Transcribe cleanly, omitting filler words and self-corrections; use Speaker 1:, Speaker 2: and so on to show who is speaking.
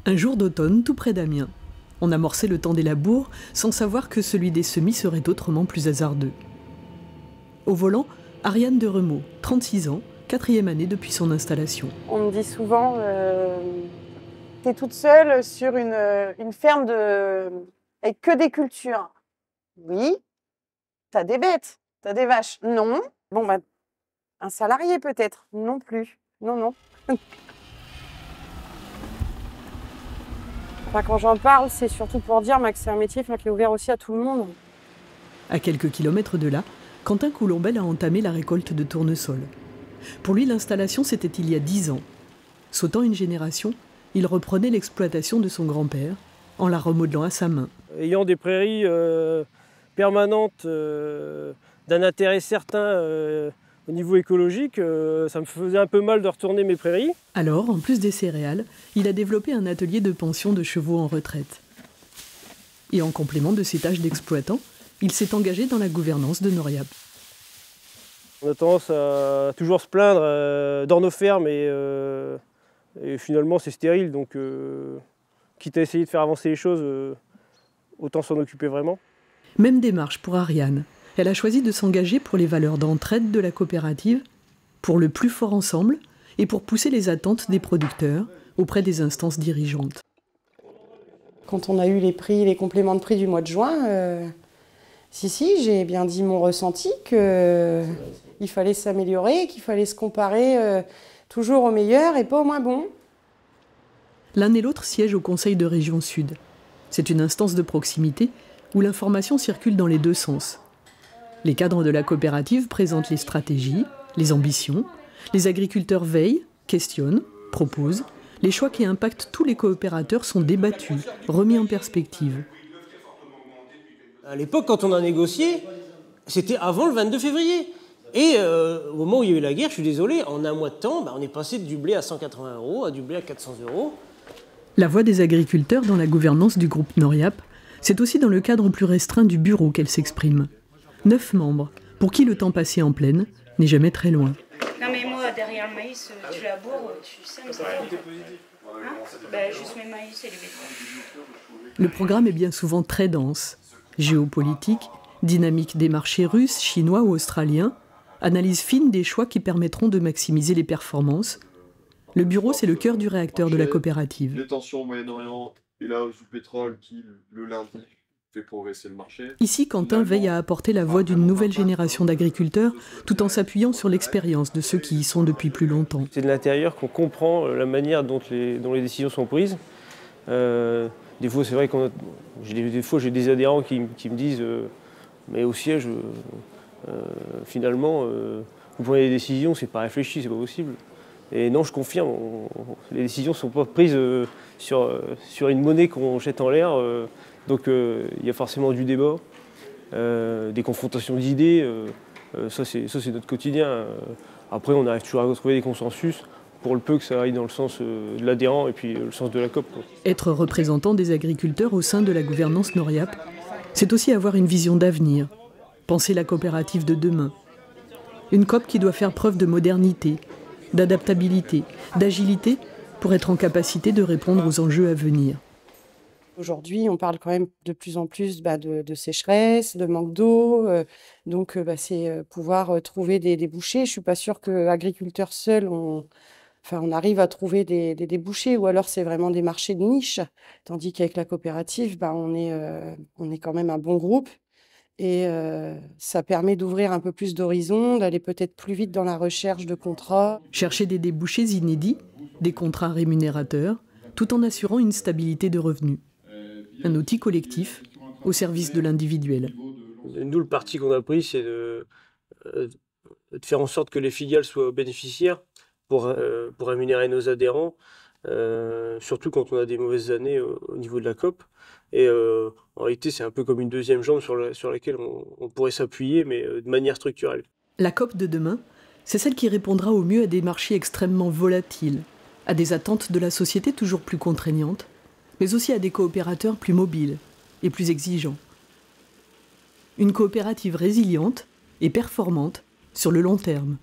Speaker 1: Un jour d'automne, tout près d'Amiens. On amorçait le temps des labours sans savoir que celui des semis serait autrement plus hasardeux. Au volant, Ariane de Remaux, 36 ans, 4e année depuis son installation.
Speaker 2: On me dit souvent, t'es toute seule sur une ferme avec que des cultures. Oui, t'as des bêtes, t'as des vaches. Non. Bon, bah, un salarié peut-être. Non plus. Non, non. Enfin, quand j'en parle, c'est surtout pour dire que c'est un métier qui est ouvert aussi à tout le monde.
Speaker 1: À quelques kilomètres de là, Quentin Coulombelle a entamé la récolte de tournesol. Pour lui, l'installation, c'était il y a 10 ans. Sautant une génération, il reprenait l'exploitation de son grand-père en la remodelant à sa main.
Speaker 3: Ayant des prairies permanentes d'un intérêt certain au niveau écologique, ça me faisait un peu mal de retourner mes prairies.
Speaker 1: Alors, en plus des céréales, il a développé un atelier de pension de chevaux en retraite. Et en complément de ses tâches d'exploitant, il s'est engagé dans la gouvernance de Noriap.
Speaker 3: On a tendance à toujours se plaindre dans nos fermes et finalement c'est stérile, donc quitte à essayer de faire avancer les choses, autant s'en occuper vraiment.
Speaker 1: Même démarche pour Ariane. Elle a choisi de s'engager pour les valeurs d'entraide de la coopérative, pour le plus fort ensemble et pour pousser les attentes des producteurs auprès des instances dirigeantes.
Speaker 2: Quand on a eu les compléments de prix du mois de juin, j'ai bien dit mon ressenti qu'il fallait s'améliorer, qu'il fallait se comparer toujours au meilleur et pas au moins bon.
Speaker 1: L'un et l'autre siègent au Conseil de Région Sud. C'est une instance de proximité où l'information circule dans les deux sens. Les cadres de la coopérative présentent les stratégies, les ambitions. Les agriculteurs veillent, questionnent, proposent. Les choix qui impactent tous les coopérateurs sont débattus, remis en perspective.
Speaker 3: À l'époque, quand on a négocié, c'était avant le 22 février. Et au moment où il y a eu la guerre, je suis désolé, en un mois de temps, on est passé du blé à 180 € à du blé à 400 €.
Speaker 1: La voix des agriculteurs dans la gouvernance du groupe Noriap, c'est aussi dans le cadre plus restreint du bureau qu'elle s'exprime. 9 membres, pour qui le temps passé en plaine n'est jamais très loin.
Speaker 4: Non mais moi, derrière le maïs, tu laboures, tu sèmes, c'est tout. Juste mes maïs et les betteraves.
Speaker 1: Le programme est bien souvent très dense. Géopolitique, dynamique des marchés russes, chinois ou australiens, analyse fine des choix qui permettront de maximiser les performances. Le bureau, c'est le cœur du réacteur de la coopérative.
Speaker 5: Les tensions au Moyen-Orient et la hausse du pétrole qui, le lundi, fait progresser le marché.
Speaker 1: Ici, Quentin veille à apporter la voix d'une nouvelle génération d'agriculteurs tout en s'appuyant sur l'expérience de ceux qui y sont depuis plus longtemps.
Speaker 3: C'est de l'intérieur qu'on comprend la manière dont les décisions sont prises. Des fois, c'est vrai que j'ai des adhérents qui me disent mais au siège, finalement, vous prenez des décisions, c'est pas réfléchi, c'est pas possible. Et non, je confirme, les décisions ne sont pas prises sur une monnaie qu'on jette en l'air. Donc il y a forcément du débat, des confrontations d'idées. Ça, c'est notre quotidien. Après, on arrive toujours à retrouver des consensus pour le peu que ça aille dans le sens de l'adhérent et puis le sens de la COP.
Speaker 1: Être représentant des agriculteurs au sein de la gouvernance Noriap, c'est aussi avoir une vision d'avenir, penser la coopérative de demain. Une COP qui doit faire preuve de modernité, d'adaptabilité, d'agilité pour être en capacité de répondre aux enjeux à venir.
Speaker 2: Aujourd'hui, on parle quand même de plus en plus de sécheresse, de manque d'eau. C'est pouvoir trouver des débouchés. Je ne suis pas sûre qu'agriculteurs seuls, on arrive à trouver des débouchés, ou alors c'est vraiment des marchés de niche. Tandis qu'avec la coopérative, on est quand même un bon groupe. Et ça permet d'ouvrir un peu plus d'horizons, d'aller peut-être plus vite dans la recherche de contrats.
Speaker 1: Chercher des débouchés inédits, des contrats rémunérateurs, tout en assurant une stabilité de revenus. Un outil collectif au service de l'individuel.
Speaker 3: Nous, le parti qu'on a pris, c'est de faire en sorte que les filiales soient bénéficiaires pour rémunérer nos adhérents, surtout quand on a des mauvaises années au niveau de la COP. Et en réalité, c'est un peu comme une deuxième jambe sur laquelle on pourrait s'appuyer, mais de manière structurelle.
Speaker 1: La COP de demain, c'est celle qui répondra au mieux à des marchés extrêmement volatiles, à des attentes de la société toujours plus contraignantes, mais aussi à des coopérateurs plus mobiles et plus exigeants. Une coopérative résiliente et performante sur le long terme.